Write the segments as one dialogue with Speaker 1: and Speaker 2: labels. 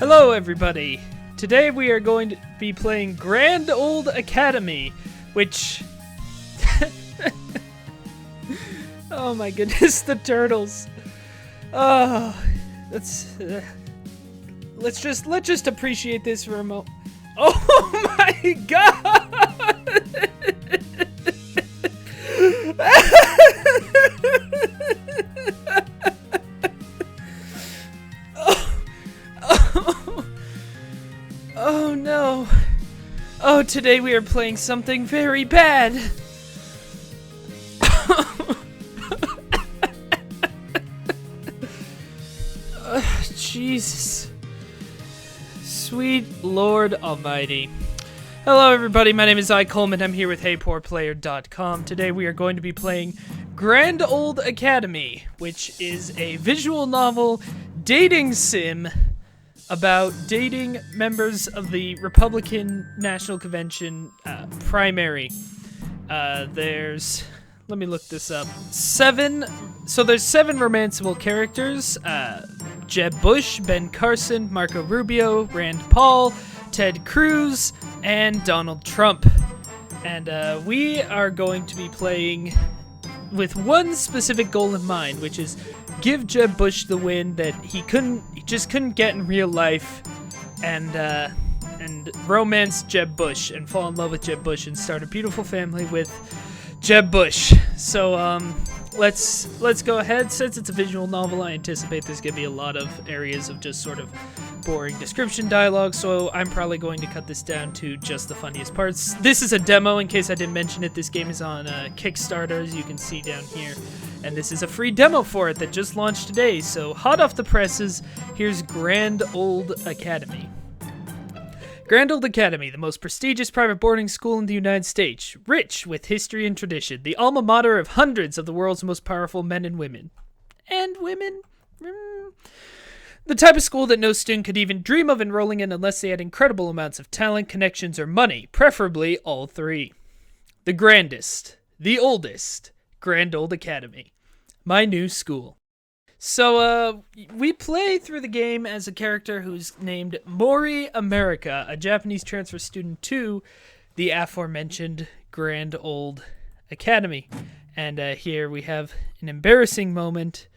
Speaker 1: Hello everybody! Today we are going to be playing Grand Old Academy, which... oh my goodness, the turtles. Oh, let's just appreciate this for a moment. Oh my god! Oh no. Oh, today we are playing something very bad. Jesus. Sweet Lord Almighty. Hello everybody, my name is iColeman. I'm here with HeyPoorPlayer.com. Today we are going to be playing Grand Old Academy, which is a visual novel dating sim about dating members of the Republican National Convention primary. Let me look this up. There's 7 romanceable characters. Jeb Bush, Ben Carson, Marco Rubio, Rand Paul, Ted Cruz, and Donald Trump. And we are going to be playing with one specific goal in mind, which is give Jeb Bush the win that he just couldn't get in real life, and romance Jeb Bush and fall in love with Jeb Bush and start a beautiful family with Jeb Bush. So let's go ahead. Since it's a visual novel, I anticipate there's gonna be a lot of areas of just sort of boring description dialogue, so I'm probably going to cut this down to just the funniest parts. This is a demo, in case I didn't mention it. This game is on Kickstarter, as you can see down here, and this is a free demo for it that just launched today. So hot off the presses, here's Grand Old Academy. Grand Old Academy, the most prestigious private boarding school in the United States, rich with history and tradition, the alma mater of hundreds of the world's most powerful men and women. And women? The type of school that no student could even dream of enrolling in unless they had incredible amounts of talent, connections, or money, preferably all three. The grandest, the oldest, Grand Old Academy. My new school. So, we play through the game as a character who's named Mori America, a Japanese transfer student to the aforementioned Grand Old Academy. And here we have an embarrassing moment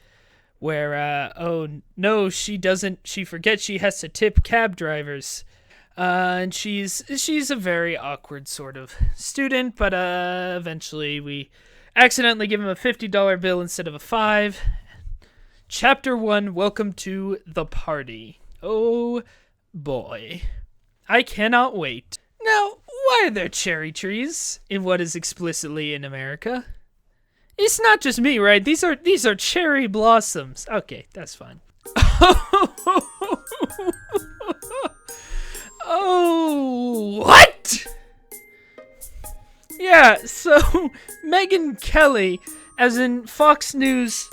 Speaker 1: where, oh no, she forgets she has to tip cab drivers. And she's a very awkward sort of student, but eventually we accidentally give him a $50 bill instead of a $5. Chapter 1, Welcome to the Party. Oh boy. I cannot wait. Now, why are there cherry trees in what is explicitly in America? It's not just me, right? These are cherry blossoms. Okay, that's fine. Oh, what? Yeah, so Megyn Kelly, as in Fox News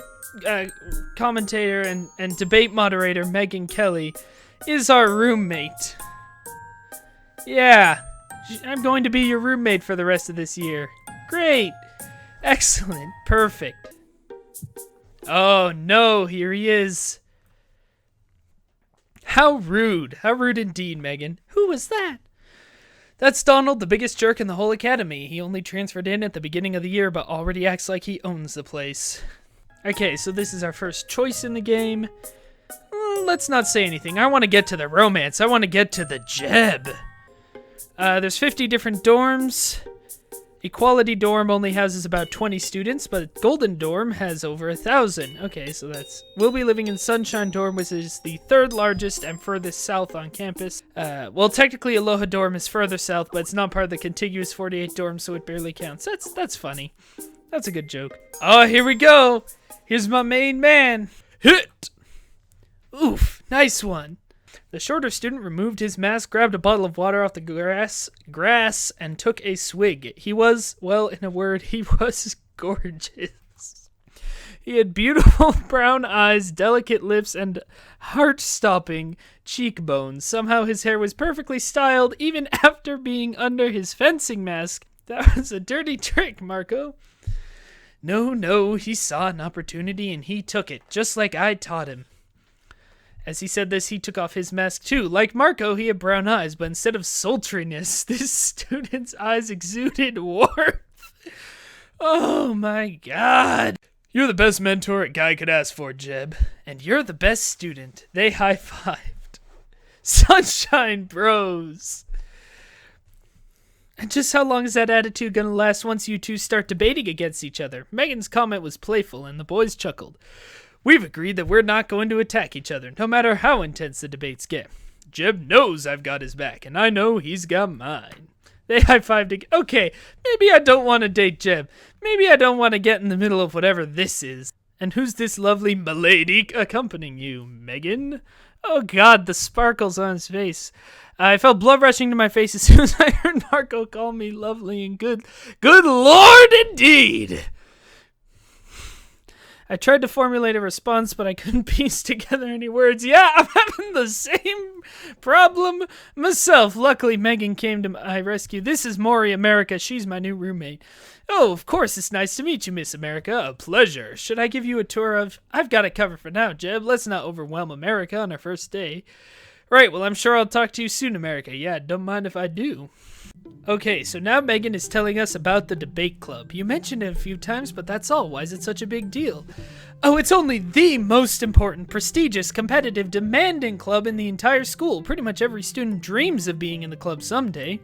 Speaker 1: commentator and debate moderator Megyn Kelly, is our roommate. Yeah, I'm going to be your roommate for the rest of this year. Great. Excellent. Perfect. Oh no, here he is. How rude. How rude indeed, Megan. Who was that? That's Donald, the biggest jerk in the whole academy. He only transferred in at the beginning of the year, but already acts like he owns the place. Okay, so this is our first choice in the game. Let's not say anything. I want to get to the romance. I want to get to the Jeb. There's 50 different dorms. Equality Dorm only houses about 20 students, but Golden Dorm has over 1,000. Okay, so we'll be living in Sunshine Dorm, which is the 3rd largest and furthest south on campus. Well, technically Aloha Dorm is further south, but it's not part of the contiguous 48 dorms, so it barely counts. That's funny. That's a good joke. Oh, here we go. Here's my main man. Hit! Oof, nice one. The shorter student removed his mask, grabbed a bottle of water off the grass, and took a swig. He was, well, in a word, he was gorgeous. He had beautiful brown eyes, delicate lips, and heart-stopping cheekbones. Somehow his hair was perfectly styled, even after being under his fencing mask. That was a dirty trick, Marco. No, he saw an opportunity and he took it, just like I taught him. As he said this, he took off his mask too. Like Marco, he had brown eyes, but instead of sultriness, this student's eyes exuded warmth. Oh my god. You're the best mentor a guy could ask for, Jeb. And you're the best student. They high-fived. Sunshine Bros. And just how long is that attitude gonna last once you two start debating against each other? Megan's comment was playful, and the boys chuckled. We've agreed that we're not going to attack each other, no matter how intense the debates get. Jeb knows I've got his back, and I know he's got mine. They high-fived again. Okay, maybe I don't want to date Jeb. Maybe I don't want to get in the middle of whatever this is. And who's this lovely milady accompanying you, Megan? Oh god, the sparkles on his face. I felt blood rushing to my face as soon as I heard Marco call me lovely and good. Good lord, indeed! I tried to formulate a response, but I couldn't piece together any words. Yeah, I'm having the same problem myself. Luckily, Megan came to my rescue. This is Maury America. She's my new roommate. Oh, of course, it's nice to meet you, Miss America. A pleasure. Should I give you a tour of... I've got it covered for now, Jeb. Let's not overwhelm America on our first day. Right, well, I'm sure I'll talk to you soon, America. Yeah, don't mind if I do. Okay, so now Megan is telling us about the debate club. You mentioned it a few times, but that's all. Why is it such a big deal? Oh, it's only the most important, prestigious, competitive, demanding club in the entire school. Pretty much every student dreams of being in the club someday.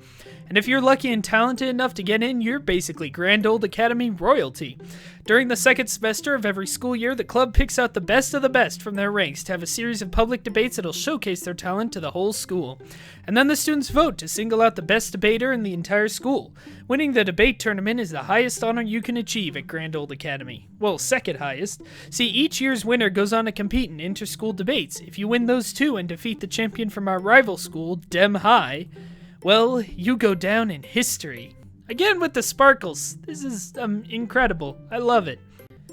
Speaker 1: And if you're lucky and talented enough to get in, you're basically Grand Old Academy royalty. During the second semester of every school year, the club picks out the best of the best from their ranks to have a series of public debates that'll showcase their talent to the whole school. And then the students vote to single out the best debater in the entire school. Winning the debate tournament is the highest honor you can achieve at Grand Old Academy. Well, second highest. See, each year's winner goes on to compete in inter-school debates. If you win those two and defeat the champion from our rival school, Dem High, well, you go down in history. Again with the sparkles. This is incredible. I love it.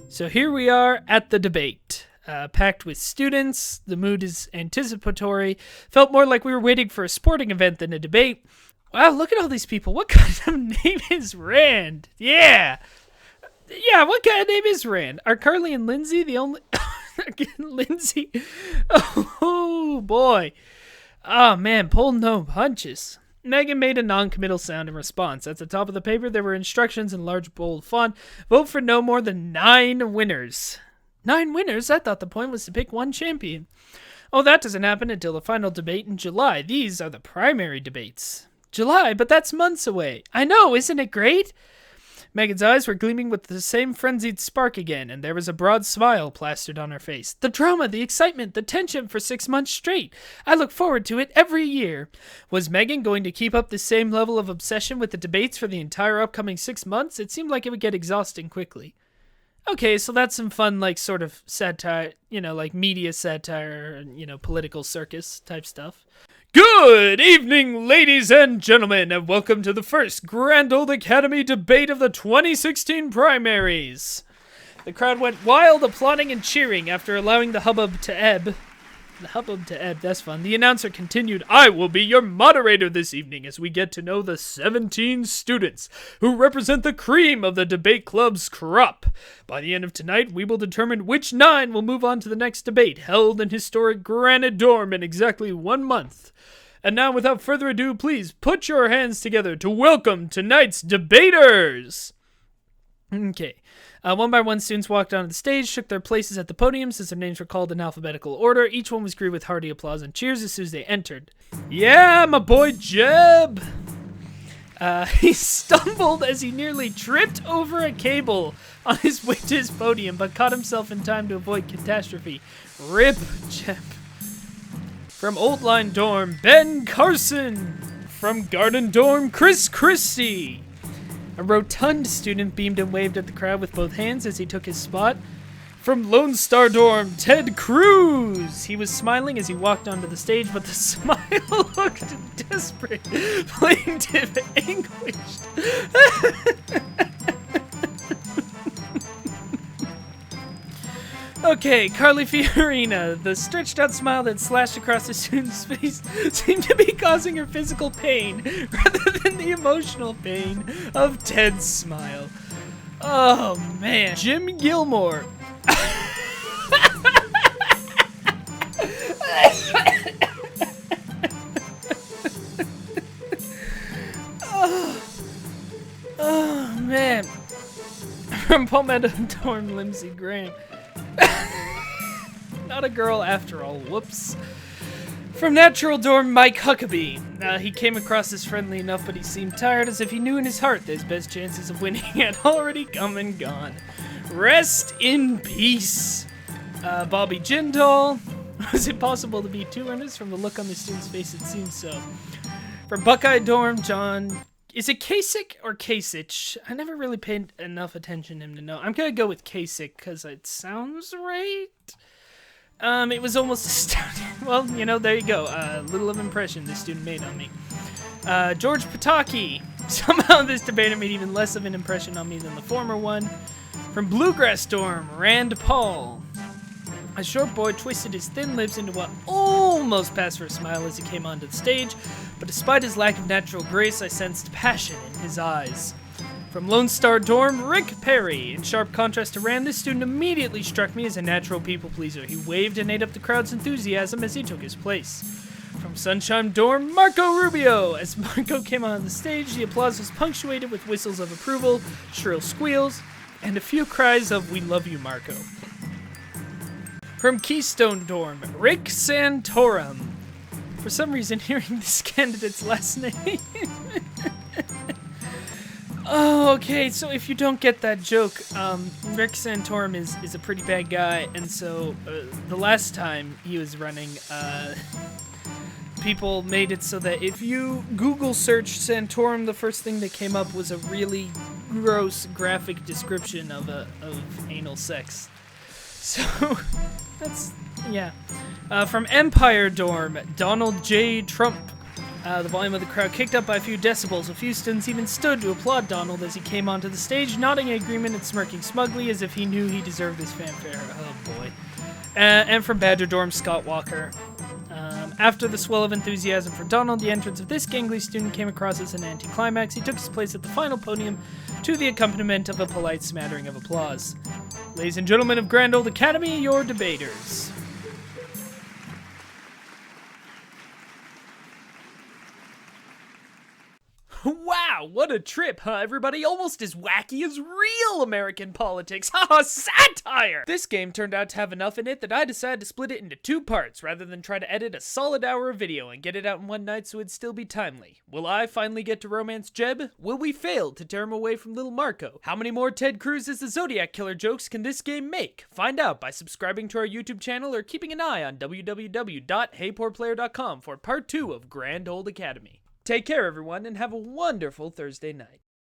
Speaker 1: So here we are at the debate. Packed with students. The mood is anticipatory. Felt more like we were waiting for a sporting event than a debate. Wow, look at all these people. What kind of name is Rand? Yeah. Yeah, what kind of name is Rand? Are Carly and Lindsay the only... Again, Lindsay. Oh, boy. Oh, man, pull no punches. Megan made a non-committal sound in response. At the top of the paper, there were instructions in large, bold font. Vote for no more than 9 winners. 9 winners? I thought the point was to pick one champion. Oh, that doesn't happen until the final debate in July. These are the primary debates. July? But that's months away. I know, isn't it great? Megan's eyes were gleaming with the same frenzied spark again, and there was a broad smile plastered on her face. The drama, the excitement, the tension for 6 months straight. I look forward to it every year. Was Megan going to keep up the same level of obsession with the debates for the entire upcoming 6 months? It seemed like it would get exhausting quickly. Okay, so that's some fun, like, sort of satire, like media satire, political circus type stuff. Good evening, ladies and gentlemen, and welcome to the first Grand Old Academy debate of the 2016 primaries. The crowd went wild, applauding and cheering after allowing the hubbub to ebb. The hubbub to ebb, that's fun. The announcer continued, I will be your moderator this evening as we get to know the 17 students who represent the cream of the debate club's crop. By the end of tonight, we will determine which 9 will move on to the next debate, held in historic Granite Dorm in exactly 1 month. And now, without further ado, please put your hands together to welcome tonight's debaters! Okay. One by one, students walked onto the stage, shook their places at the podiums as their names were called in alphabetical order. Each one was greeted with hearty applause and cheers as soon as they entered. Yeah, my boy Jeb! He stumbled as he nearly tripped over a cable on his way to his podium, but caught himself in time to avoid catastrophe. Rip Jeb. From Old Line Dorm, Ben Carson. From Garden Dorm, Chris Christie. A rotund student beamed and waved at the crowd with both hands as he took his spot. From Lone Star Dorm, Ted Cruz. He was smiling as he walked onto the stage, but the smile looked desperate, plaintive, anguished. Okay, Carly Fiorina. The stretched out smile that slashed across the student's face seemed to be causing her physical pain rather than the emotional pain of Ted's smile. Oh man. Jim Gilmore. From Palmetto Dorm, Lindsey Graham. Not a girl after all, whoops. From Natural Dorm, Mike Huckabee. He came across as friendly enough, but he seemed tired, as if he knew in his heart that his best chances of winning had already come and gone. Rest in peace. Bobby Jindal. Was it possible to be too earnest? From the look on the student's face, it seems so. From Buckeye Dorm, John... Is it Kasich or Kasich? I never really paid enough attention to him to know. I'm gonna go with Kasich, because it sounds right. It was almost astounding. Well, you know, there you go. Little of impression this student made on me. George Pataki. Somehow this debater made even less of an impression on me than the former one. From Bluegrass Dorm, Rand Paul. A short boy twisted his thin lips into what almost passed for a smile as he came onto the stage, but despite his lack of natural grace, I sensed passion in his eyes. From Lone Star Dorm, Rick Perry. In sharp contrast to Rand, this student immediately struck me as a natural people pleaser. He waved and ate up the crowd's enthusiasm as he took his place. From Sunshine Dorm, Marco Rubio. As Marco came on the stage, the applause was punctuated with whistles of approval, shrill squeals, and a few cries of "We love you, Marco." From Keystone Dorm, Rick Santorum. For some reason, hearing this candidate's last name... Oh, okay, so if you don't get that joke, Rick Santorum is a pretty bad guy, and so the last time he was running, people made it so that if you Google search Santorum, the first thing that came up was a really gross graphic description of anal sex. So, that's, yeah. From Empire Dorm, Donald J. Trump. The volume of the crowd kicked up by a few decibels. A few students even stood to applaud Donald as he came onto the stage, nodding in agreement and smirking smugly as if he knew he deserved this fanfare. Oh boy. And from Badger Dorm, Scott Walker. After the swell of enthusiasm for Donald, the entrance of this gangly student came across as an anticlimax. He took his place at the final podium to the accompaniment of a polite smattering of applause. Ladies and gentlemen of Grand Old Academy, your debaters. Wow, what a trip, huh, everybody? Almost as wacky as real American politics. Haha, satire! This game turned out to have enough in it that I decided to split it into 2 parts rather than try to edit a solid hour of video and get it out in one night so it'd still be timely. Will I finally get to romance Jeb? Will we fail to tear him away from little Marco? How many more Ted Cruz as the Zodiac Killer jokes can this game make? Find out by subscribing to our YouTube channel or keeping an eye on www.heypoorplayer.com for part 2 of Grand Old Academy. Take care, everyone, and have a wonderful Thursday night.